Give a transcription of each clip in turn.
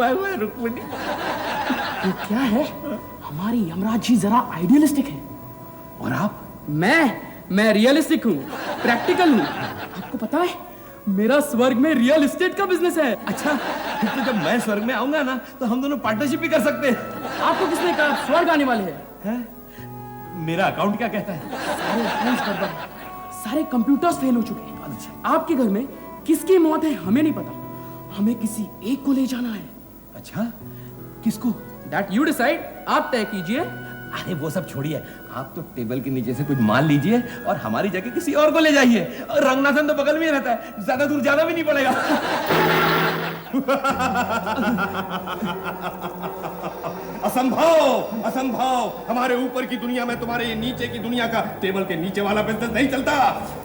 Bye bye Rukmini. तो क्या है, हमारे यमराज जी जरा आइडियलिस्टिक है और आप? मैं रियलिस्टिक हूँ, प्रैक्टिकल हूँ। आपको पता है मेरा स्वर्ग में रियल एस्टेट का बिजनेस है। अच्छा, फिर तो जब मैं स्वर्ग में आऊंगा ना तो हम दोनों पार्टनरशिप भी कर सकते हैं। आपको किसने कहा आप स्वर्ग आने वाले हैं? मेरा अकाउंट क्या कहता है? सारे अकाउंट्स गड़बड़ हैं, सारे कंप्यूटर्स फेल हो चुके हैं। आपके घर में किसकी मौत है हमें नहीं पता, हमें किसी एक को ले जाना है। अच्छा, किसको? That you decide, आप तय कीजिए। अरे वो सब छोड़िए, आप तो टेबल के नीचे से कुछ माल लीजिए और हमारी जगह किसी और को ले जाइए। और रंगनाथन तो बगल में ही रहता है, ज्यादा दूर जाना भी नहीं पड़ेगा। असंभव, असंभव। हमारे ऊपर की दुनिया में तुम्हारे ये नीचे की दुनिया का टेबल के नीचे वाला बिजनेस नहीं चलता।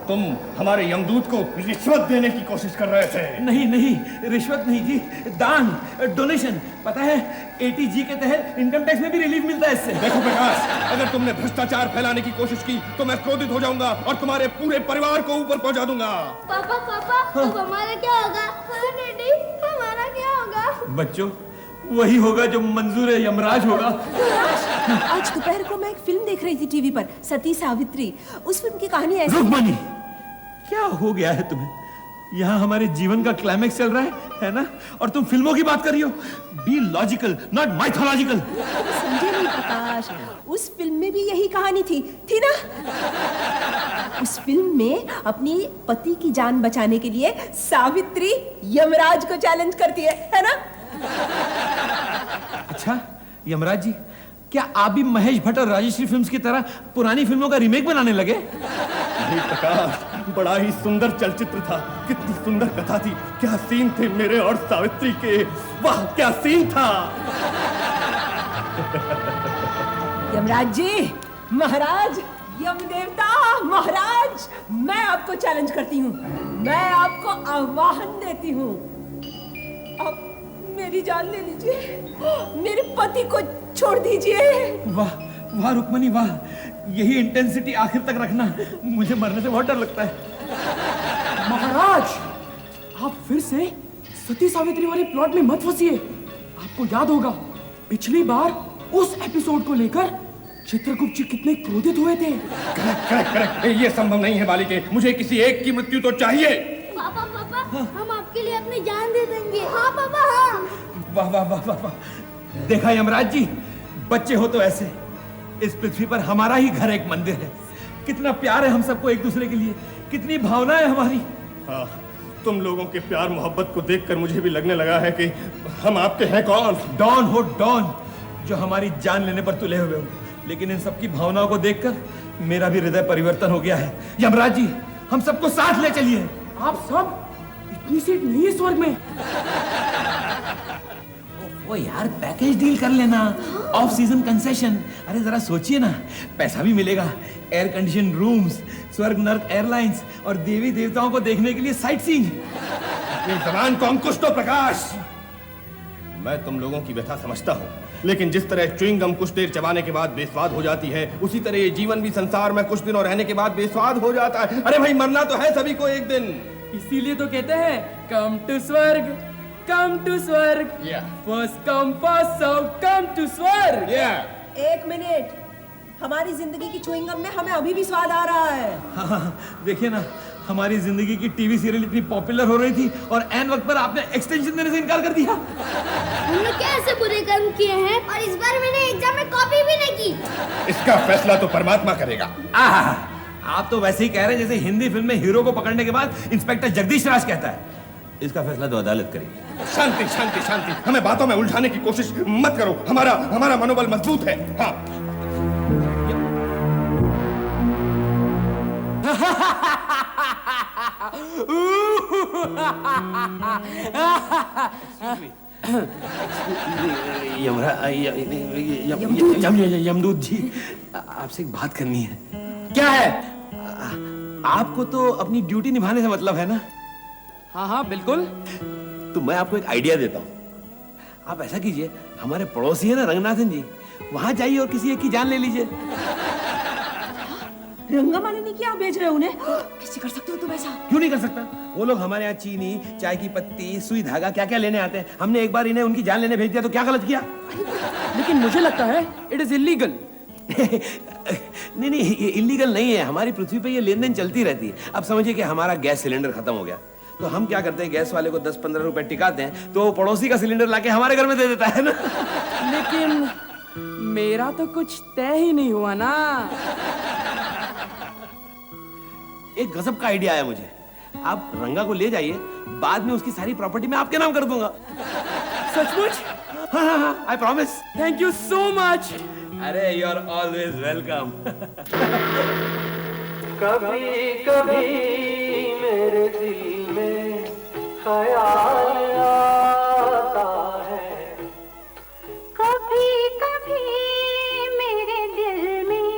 तुम हमारे यमदूत को रिश्वत देने की कोशिश कर रहे थे। नहीं नहीं, रिश्वत नहीं जी, दान, डोनेशन। पता है ATG के तहत इनकम टैक्स में भी रिलीफ मिलता है इससे। देखो प्रकाश, अगर तुमने भ्रष्टाचार फैलाने की कोशिश की तो मैं क्रोधित हो जाऊंगा और तुम्हारे पूरे परिवार को ऊपर पहुंचा दूंगा। पापा पापा, अब हमारा क्या होगा? हाँ डैडी, हमारा क्या होगा? बच्चों, वही होगा जो मंजूर है यमराज होगा। आज दोपहर को मैं एक फिल्म देख रही थी टीवी पर, सती सावित्री। उस फिल्म की कहानी ऐसी। रुक्मणी, क्या हो गया है तुम्हें? यहाँ हमारे जीवन का क्लाइमेक्स चल रहा है ना? और तुम फिल्मों की बात कर रही हो। Be logical, not mythological. समझे नहीं प्रकाश, उस फिल्म में भी यही कहानी थी ना? उस फिल्म में अपनी पति की जान बचाने के लिए सावित्री यमराज को चैलेंज करती है ना? अच्छा यमराज जी, क्या आप भी महेश भट्ट और राजश्री फिल्म्स की तरह पुरानी फिल्मों का रीमेक बनाने लगे? नहीं प्रकाश, बड़ा ही सुंदर चलचित्र था। कितनी सुंदर कथा थी, क्या सीन थे मेरे और सावित्री के। वाह क्या सीन था। यमराज जी, महाराज, यम देवता, महाराज, मैं आपको चैलेंज करती हूँ। मैं आपको आह्वान देती हूँ। आप मेरी जान ले लीजिए, मेरे पति को छोड़ दीजिए। वाह वाह रुक्मणी वाह, यही इंटेंसिटी आखिर तक रखना। मुझे मरने से बहुत डर लगता है। महाराज, आप फिर से सती सावित्री वाले प्लॉट में मत फंसिए। आपको याद होगा पिछली बार उस एपिसोड को लेकर चित्रगुप्त जी कितने क्रोधित हुए थे। करेक्ट करेक्ट करेक्ट, ये संभव नहीं है बालिके, मुझे किसी एक की मृत्यु तो चाहिए। पापा पापा, हम आपके लिए अपनी जान दे देंगे। हाँ पापा, हाँ। वाह वाह वाह वाह वाह। देखा यमराज जी, बच्चे हो तो ऐसे। इस पृथ्वी पर हमारा ही घर एक मंदिर है। कितना प्यार है हम सबको एक दूसरे के लिए, कितनी भावना है हमारी। हाँ, तुम लोगों के प्यार मोहब्बत को देखकर मुझे भी लगने लगा है कि हम आपके हैं कौन। डॉन हो डॉन, जो हमारी जान लेने पर तुले हुए हो। लेकिन इन सबकी भावनाओं को देखकर मेरा भी हृदय परिवर्तन हो गया है। यमराज जी, हम सबको साथ ले चलिए। आप सब, इतनी सीट नहीं है स्वर्ग में। ओ यार, पैकेज डील कर लेना, ऑफ सीजन कंसेशन। अरे जरा सोचिए ना, पैसा भी मिलेगा, एयर कंडीशन रूम्स, स्वर्ग नर्क एयरलाइंस और देवी देवताओं को देखने के लिए साइट सीइंग। अपनी जबान को अंकुश दो प्रकाश। मैं तुम लोगों की व्यथा समझता हूँ, लेकिन जिस तरह च्युइंग गम कुछ देर चबाने के बाद बेस्वाद हो जाती है, उसी तरह ये जीवन भी संसार में कुछ दिनों रहने के बाद बेस्वाद हो जाता है। अरे भाई, मरना तो है सभी को एक दिन। इसीलिए तो कहते हैं come to swarg, come to swarg. First come first serve, come to swarg. एक मिनट, हमारी जिंदगी की च्युइंग गम में हमें अभी भी स्वाद आ रहा है। हाँ, देखिए ना, हमारी जिंदगी की टीवी सीरियल इतनी पॉपुलर हो रही थी और एन वक्त पर आपने एक्सटेंशन देने से इनकार कर दिया। हमने कैसे बुरे कर्म किए हैं और इस बार मैंने एग्जाम में कॉपी भी नहीं की। इसका फैसला तो परमात्मा करेगा। आप तो वैसे ही कह रहे हैं जैसे हिंदी फिल्म में हीरो को पकड़ने के बाद इंस्पेक्टर जगदीश राज कहता है। इसका फैसला तो अदालत करेगी। शांति शांति शांति, हमें बातों में उलझाने की कोशिश मत करो। हमारा मनोबल मजबूत है। हाँ। यमदूत जी, आपसे एक बात करनी है। क्या है? आपको तो अपनी ड्यूटी निभाने से मतलब है ना? हाँ हाँ बिल्कुल। तो मैं आपको एक आइडिया देता हूँ। आप ऐसा कीजिए, हमारे पड़ोसी है ना रंगनाथन जी, वहां जाइए और किसी एक की जान ले लीजिए। रंगा मालिनी क्या भेज रहे हो उन्हें? कैसे कर सकते हो तुम ऐसा? क्यों नहीं कर सकता? वो लोग हमारे यहाँ चीनी, चाय की पत्ती, सुई धागा क्या क्या लेने आते हैं। हमने एक बार इन्हें उनकी जान लेने भेज दिया तो क्या गलत किया? लेकिन मुझे लगता है इट इज इलीगल। नहीं नहीं, ये इलीगल नहीं है। हमारी पृथ्वी पे ये लेन देन चलती रहती है। अब समझिए कि हमारा गैस सिलेंडर खत्म हो गया तो हम क्या करते हैं, गैस वाले को 10-15 रुपए टिकाते हैं तो वो पड़ोसी का सिलेंडर लाके हमारे घर में दे देता है ना। लेकिन मेरा तो कुछ तय ही नहीं हुआ ना। एक गजब का आइडिया आया मुझे। आप रंगा को ले जाइए, बाद में उसकी सारी प्रॉपर्टी मैं आपके नाम कर दूंगा। सचमुच? हाँ, I promise. Thank you so much. अरे यू आर ऑलवेज वेलकम। कभी कभी मेरे दिल में ख्याल आता है, कभी कभी मेरे दिल में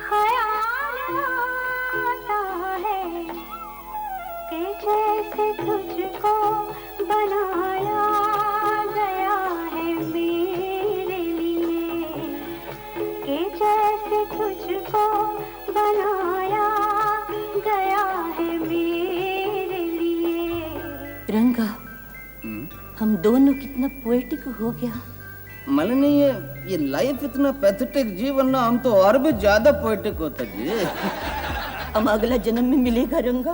ख्याल आता है कि जैसे तुझको बनाया गया है मेरे लिए, कि जैसे तुझको बनाया गया है मेरे लिए। रंगा, हम दोनों कितना पोएटिक हो गया। मालिनी, ये लाइफ इतना पैथेटिक जी, वरना हम तो और भी ज्यादा पोएटिक होते जी। हम अगला जन्म में मिलेगा रंगा?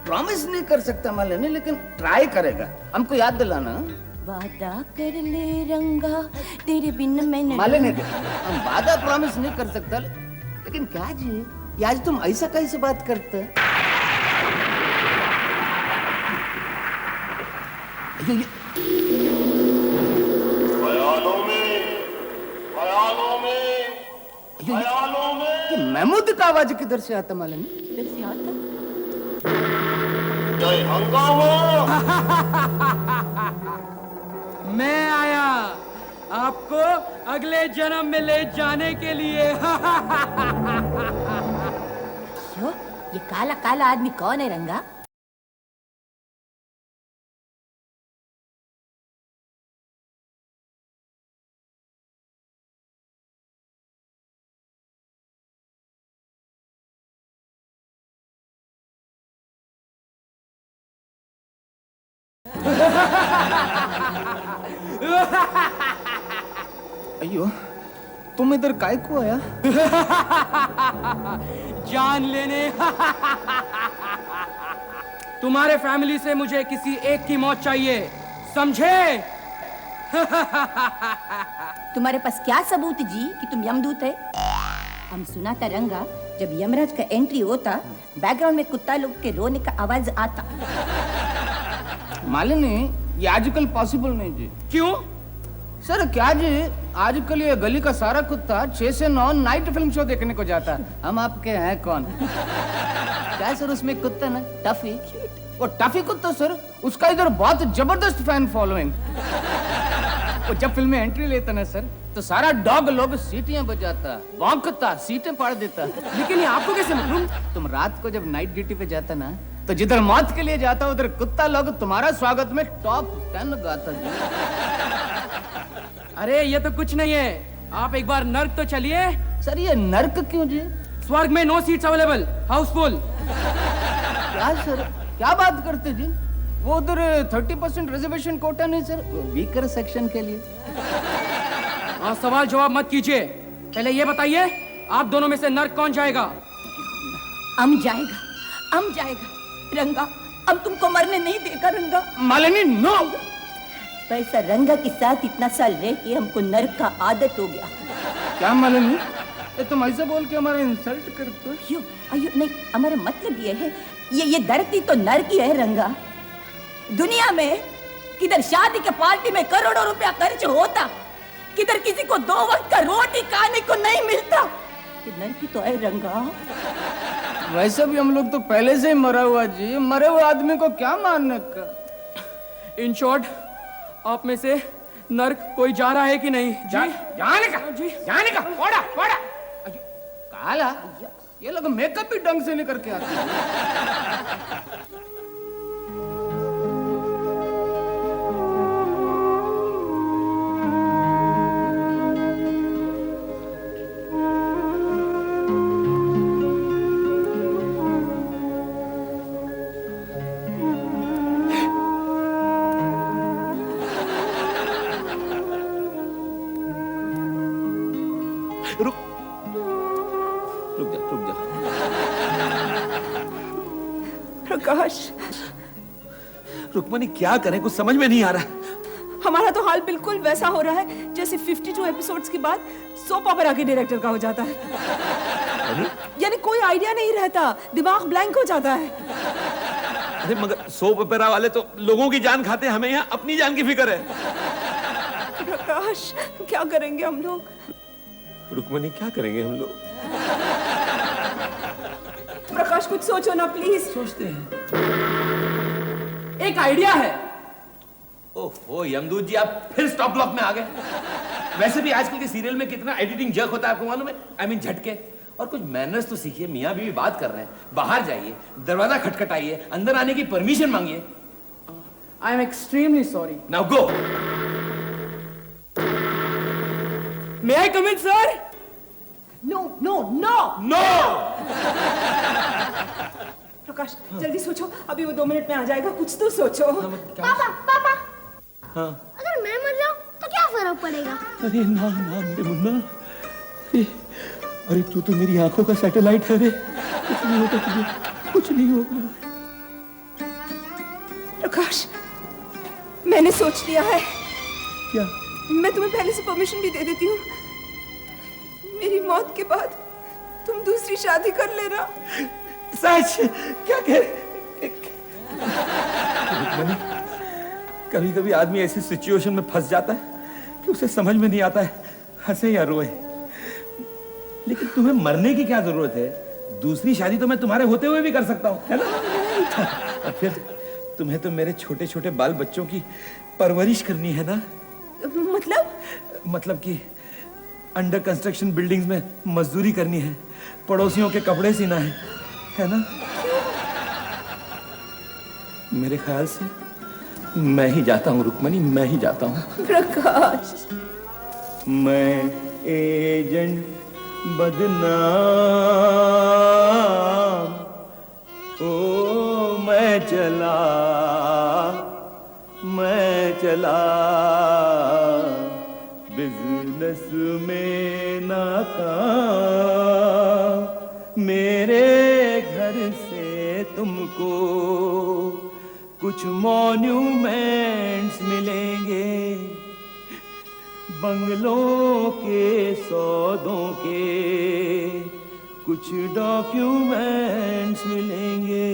प्रॉमिस नहीं कर सकता मालिनी, लेकिन ट्राई करेगा। हमको याद दिलाना। वादा कर ले रंगा, तेरे बिन मैं न मालिनी, हम वादा प्रॉमिस नहीं कर सकता, लेकिन क्या जी, ये आज तुम ऐसा कैसे बात करते? ये महमूद का आवाज किधर से आता मालिनी? किधर से आता? मैं आया आपको अगले जन्म में ले जाने के लिए। क्यों? ये काला काला आदमी कौन है रंगा? अयो, तुम इधर काय को आया? जान लेने। तुम्हारे फैमिली से मुझे किसी एक की मौत चाहिए, समझे? तुम्हारे पास क्या सबूत जी कि तुम यमदूत है? हम सुना था रंगा, जब यमराज का एंट्री होता, बैकग्राउंड में कुत्ता लोग के रोने का आवाज आता। मालिनी, ये आजकल पॉसिबल नहीं जी। क्यों? सर क्या जी, आजकल ये गली का सारा कुत्ता 6 से 9 नाइट फिल्म शो देखने को जाता। हम आपके हैं कौन? क्या सर, उसमें कुत्ता ना टफी, वो टफी कुत्ता सर, उसका इधर बहुत जबरदस्त फैन फॉलोइंग। वो जब फिल्म में एंट्री लेता ना सर, तो सारा डॉग लोग सीटियां बजाता, भौंकता, सीटें फाड़ देता। लेकिन ये आपको कैसे मालूम? तुम रात को जब नाइट ड्यूटी पे जाता ना, तो जिधर मौत के लिए जाता उधर कुत्ता लोग तुम्हारा स्वागत में टॉप 10 गाता जी। अरे ये तो कुछ नहीं है, आप एक बार नर्क तो चलिए। सर ये नर्क क्यों जी? स्वर्ग में नो सीट्स अवेलेबल, हाउसफुल। क्या सर, क्या बात करते जी? वो उधर 30% रिजर्वेशन कोटा नहीं सर, वीकर सेक्शन के लिए। हाँ, सवाल जवाब मत कीजिए, पहले ये बताइए आप दोनों में से नर्क कौन जाएगा? हम जाएगा रंगा, हम तुमको मरने नहीं देगा रंगा। मालिनी नो। पैसा रंगा के साथ इतना साल रह के हमको नर्क का आदत हो गया। क्या मालिनी, ये तुम ऐसा बोल के हमारा इंसल्ट करते हो? अयो अयो नहीं, हमारा मतलब ये है, ये धरती तो नर्क ही है रंगा। दुनिया में किधर शादी के पार्टी में करोड़ों रुपया खर्च होता, किधर किसी को 2 वक्त का रोटी खाने को नहीं मिलता। ये नर्क ही तो है रंगा। वैसे भी हम लोग तो पहले से ही मरा हुआ जी, मरे हुए आदमी को क्या मारने का? इन शॉर्ट, आप में से नर्क कोई जा रहा है कि नहीं? जाने का जी, जाने का, फोड़ा फोड़ा। काला, ये लोग मेकअप भी ढंग से नहीं करके आते। रुक जा। प्रकाश, रुक्मणी क्या करें, कुछ समझ में नहीं आ रहा। हमारा तो हाल बिल्कुल वैसा हो रहा है जैसे 52 एपिसोड्स के बाद सोप ओपेरा के डायरेक्टर का हो जाता है। यानी कोई आइडिया नहीं रहता, दिमाग ब्लैंक हो जाता है। अरे मगर सोप ओपेरा वाले तो लोगों की जान खाते हैं, हमें यहाँ अपनी जान की फिक्र है। प्रकाश, क्या करेंगे हम लोग? रुक्मणी, क्या करेंगे हम लोग? प्रकाश, कुछ सोचो ना प्लीज। सोचते हैं, एक आइडिया है। ओहो यमदूत जी, आप फिर स्टॉप ब्लॉक में आ गए। वैसे भी आजकल के सीरियल में कितना एडिटिंग जर्क होता है, आपको मालूम है? I mean, झटके। और कुछ मैनर्स तो सीखिए। मियाँ बीवी बात कर रहे हैं, बाहर जाइए, दरवाजा खटखटाइए, अंदर आने की परमिशन मांगिए। I am extremely sorry. Now go. May I come in sir? No no no no. Prakash, जल्दी सोचो, अभी वो 2 मिनट में आ जाएगा, कुछ तो सोचो। पापा पापा, अगर मैं मर जाऊं तो क्या फर्क पड़ेगा? अरे ना ना मेरे मुन्ना, अरे तू तो मेरी आंखों का सैटेलाइट है रे। कुछ नहीं होगा तुझे, कुछ नहीं होगा। प्रकाश, मैंने सोच लिया है। क्या? मैं तुम्हें पहले से परमिशन भी दे देती हूँ। मेरी मौत के बाद तुम दूसरी शादी कर लेना। सच? क्या कह? कभी कभी आदमी ऐसी सिचुएशन में फंस जाता है कि उसे समझ में नहीं आता है हंसे या रोए। लेकिन तुम्हें मरने की क्या जरूरत है? दूसरी शादी तो मैं तुम्हारे होते हुए भी कर सकता हूँ, है ना? और फिर तुम्हें तो मेरे छोटे छोटे बाल बच्चों की परवरिश करनी है ना? मतलब कि अंडर कंस्ट्रक्शन बिल्डिंग्स में मजदूरी करनी है, पड़ोसियों के कपड़े सीना है ना? मेरे ख्याल से मैं ही जाता हूँ रुक्मणी, मैं ही जाता हूँ। प्रकाश, मैं एजेंट बदनाम, ओ मैं चला बिजनेस में नाकाम। मेरे घर से तुमको कुछ मॉन्यूमेंट्स मिलेंगे, बंगलों के सौदों के कुछ डॉक्यूमेंट्स मिलेंगे,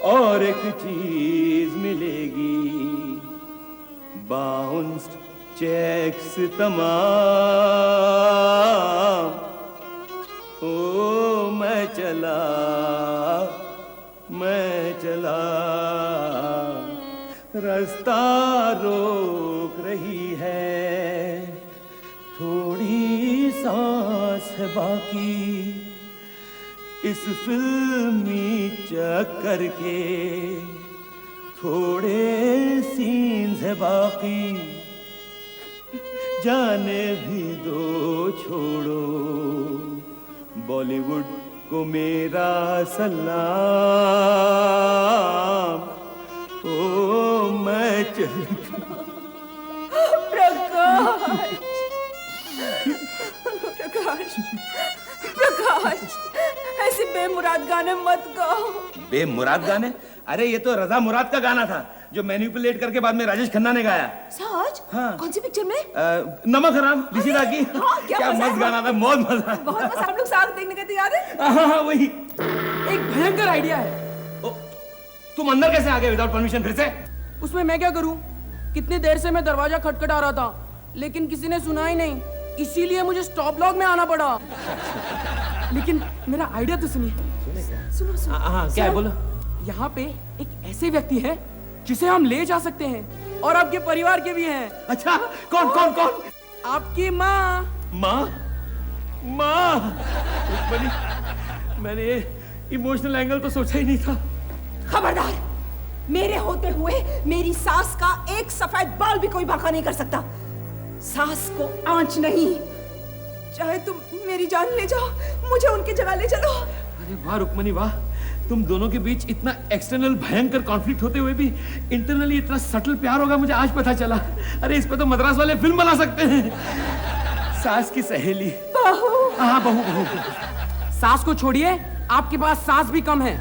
और एक चीज मिलेगी, बाउंस्ड चेक्स तमाम। ओ मैं चला रास्ता रोक रही है, थोड़ी सांस है बाकी, इस फिल्मी चक्कर के थोड़े सीन्स है बाकी, जाने भी दो छोड़ो बॉलीवुड को मेरा सलाम। ओ मैं प्रकाश, ऐसे बेमुराद गाने मत गाओ। बेमुराद गाने? अरे ये तो रजा मुराद का गाना था जो मैनिपुलेट करके बाद में राजेश खन्ना ने गाया। सच? हाँ। कौन सी पिक्चर में? नमक हराम, ऋषिदा की। हाँ, क्या मस्त गाना था, बहुत मजा। बहुत मजा। हम लोग साथ देखने गए थे, याद है? हाँ वही। एक भयंकर आइडिया है। तुम अंदर कैसे आ गए विदाउट परमिशन फिर से? उसमें मैं क्या करूं? कितनी देर से मैं दरवाजा खटखटा रहा था, लेकिन किसी ने सुना ही नहीं, इसीलिए मुझे स्टॉप लॉक में आना पड़ा। लेकिन मेरा आइडिया तो सुनिए। सुनो। हाँ क्या है, बोलो। यहाँ पे एक ऐसे व्यक्ति है जिसे हम ले जा सकते हैं, और आपके परिवार के भी हैं। अच्छा, कौन? आपकी माँ। मैंने इमोशनल एंगल तो सोचा ही नहीं था। खबरदार, मेरे होते हुए मेरी सास का एक सफेद बाल भी कोई बाका नहीं कर सकता। सास को आंच नहीं, चाहे तुम मेरी जान ले जाओ, मुझे उनकी जगह ले चलो। अरे वाह रुक्मणी वाह, तुम दोनों के बीच इतना एक्सटर्नल भयंकर कॉन्फ्लिक्ट होते हुए भी इंटरनली इतना सटल प्यार होगा, मुझे आज पता चला। अरे इस पे तो मद्रास वाले फिल्म बना सकते हैं। सास की सहेली। बहू। हाँ बहू बहू। सास को छोड़िए, आपके पास सास भी कम है।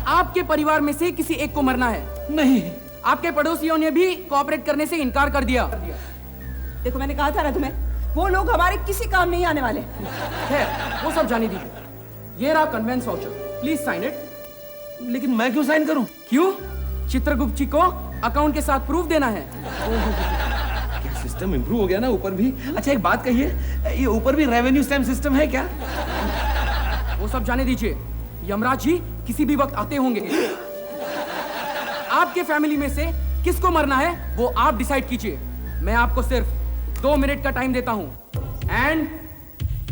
आपके परिवार में से किसी एक को मरना है। नहीं, आपके पड़ोसियों ने भी कोऑपरेट करने से इनकार कर दिया। देखो मैंने कहा था ना तुम्हें, वो लोग हमारे किसी काम नहीं आने वाले। खैर, वो सब जाने दीजिए। ये रहा conveyance voucher, please sign it. लेकिन मैं क्यों साइन करूं? क्यों? चित्रगुप्त जी को अकाउंट के साथ प्रूफ देना है। क्या सिस्टम इंप्रूव हो गया ना ऊपर भी? अच्छा एक बात कहिए, ये ऊपर भी रेवेन्यू स्टैम्प सिस्टम है क्या? वो सब जाने दीजिए। यमराज जी किसी भी वक्त आते होंगे। आपके फैमिली में से किसको मरना है वो आप डिसाइड कीजिए। मैं आपको सिर्फ 2 मिनट का टाइम देता हूं। And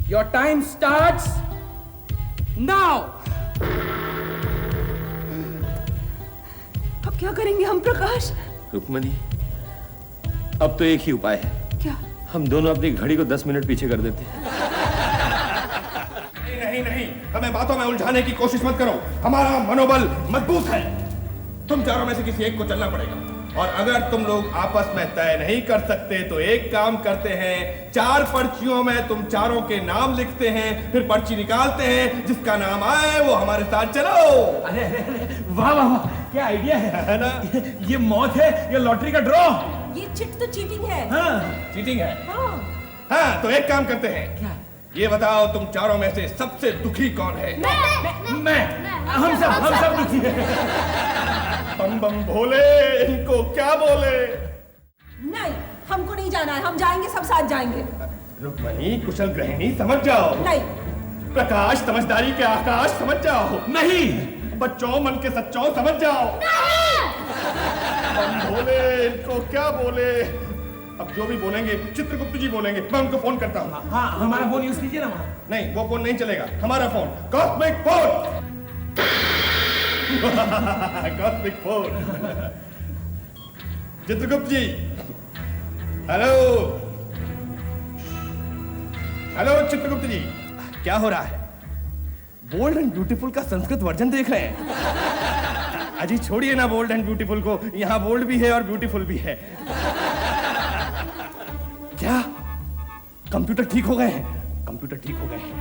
your time starts now. अब क्या करेंगे हम प्रकाश? रुक्मणी, अब तो एक ही उपाय है। क्या? हम दोनों अपनी घड़ी को 10 मिनट पीछे कर देते हैं। नहीं नहीं, हमें बातों में उलझाने की कोशिश मत करो। हमारा मनोबल मजबूत है। तुम चारों में से किसी एक को चलना पड़ेगा। और अगर तुम लोग आपस में तय नहीं कर सकते तो एक काम करते हैं, 4 पर्चियों में तुम चारों के नाम लिखते हैं, फिर पर्ची निकालते हैं, जिसका नाम आए वो हमारे साथ चलो। अरे अरे अरे, वाह वाह वाह, क्या आइडिया है ना? ये मौत है या लॉटरी का ड्रॉ? ये चिट तो चीटिंग है। हाँ, चीटिंग है। हाँ। हाँ, तो एक काम करते हैं। क्या? ये बताओ तुम चारों में से सबसे दुखी कौन है? मैं। हम सब दुखी हैं। बम बम भोले, इनको क्या बोले? नहीं, हमको नहीं जाना है, हम जाएंगे, सब साथ जाएंगे। रुक्मणी कुशल गृहिणी समझ जाओ। नहीं। प्रकाश समझदारी के आकाश समझ जाओ। नहीं। बच्चों मन के सच्चों समझ जाओ। बम भोले, इनको क्या बोले? अब जो भी बोलेंगे चित्रगुप्त जी बोलेंगे, मैं उनको फोन करता हूँ। हाँ, हमारा फोन यूज कीजिए ना वहाँ। नहीं, वो फोन नहीं चलेगा, हमारा phone, cosmic phone. Cosmic phone. Chitragupta ji, hello hello Chitragupta ji, क्या हो रहा है? बोल्ड एंड ब्यूटीफुल का संस्कृत वर्जन देख रहे हैं? अजी छोड़िए ना बोल्ड एंड ब्यूटीफुल को, यहाँ बोल्ड भी है और ब्यूटीफुल भी है। क्या कंप्यूटर ठीक हो गए हैं? कंप्यूटर ठीक हो गए हैं।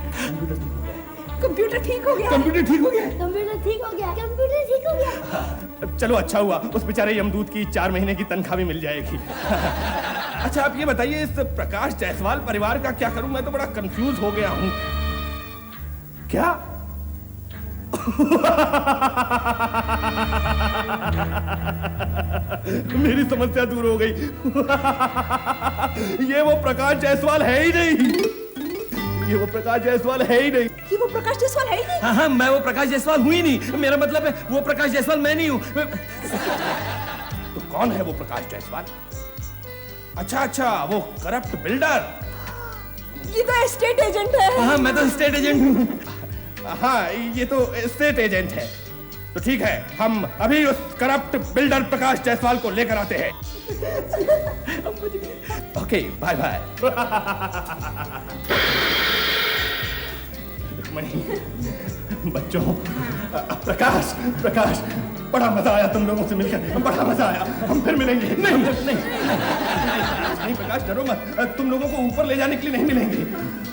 कंप्यूटर ठीक हो गया है। कंप्यूटर ठीक हो गया। कंप्यूटर ठीक हो गया। कंप्यूटर ठीक हो गया। कंप्यूटर ठीक हो गया। चलो अच्छा हुआ, उस बेचारे यमदूत की 4 महीने की तनख्वाह भी मिल जाएगी। अच्छा आप ये बताइए, इस प्रकाश जायसवाल परिवार का क्या करूं? मैं तो बड़ा कंफ्यूज हो गया हूं। क्या? मेरी समस्या दूर हो गई। ये वो प्रकाश जायसवाल है ही नहीं। ये वो प्रकाश जायसवाल है ही नहीं। ये वो प्रकाश जायसवाल है ही नहीं। हाँ, मैं वो प्रकाश जायसवाल हुई नहीं। मेरा मतलब है वो प्रकाश जायसवाल मैं नहीं हूँ। तो कौन है वो प्रकाश जायसवाल? अच्छा, वो करप्ट बिल्डर। ये तो एस्टेट एजेंट है। हाँ, मैं तो स्टेट एजेंट हूँ। हाँ, ये तो स्टेट एजेंट है। तो ठीक है, हम अभी उस करप्ट बिल्डर प्रकाश जायसवाल को लेकर आते हैं। Okay, bye bye. बच्चों, प्रकाश, बड़ा मजा आया तुम लोगों से मिलकर, बड़ा मजा आया। हम फिर मिलेंगे। नहीं प्रकाश, डरो मत, तुम लोगों को ऊपर ले जाने के लिए नहीं मिलेंगे।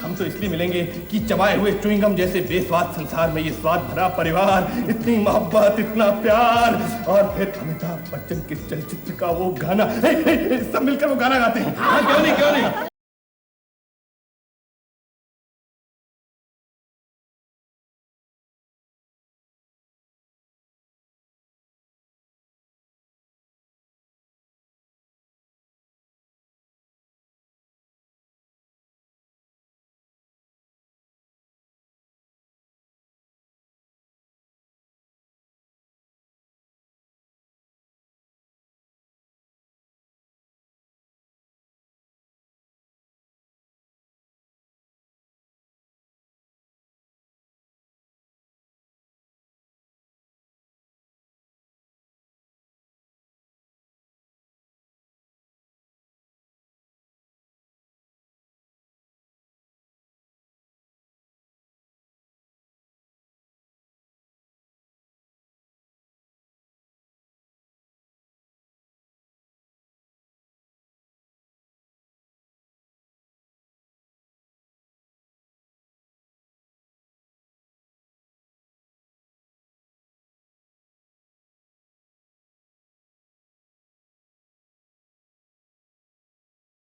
हम तो इसलिए मिलेंगे कि चबाए हुए च्युइंगम जैसे बेस्वाद संसार में ये स्वाद भरा परिवार, इतनी मोहब्बत, इतना प्यार, और फिर अमिताभ बच्चन के चलचित्र का वो गाना, सब मिलकर वो गाना गाते हैं। हाँ, क्यों नहीं।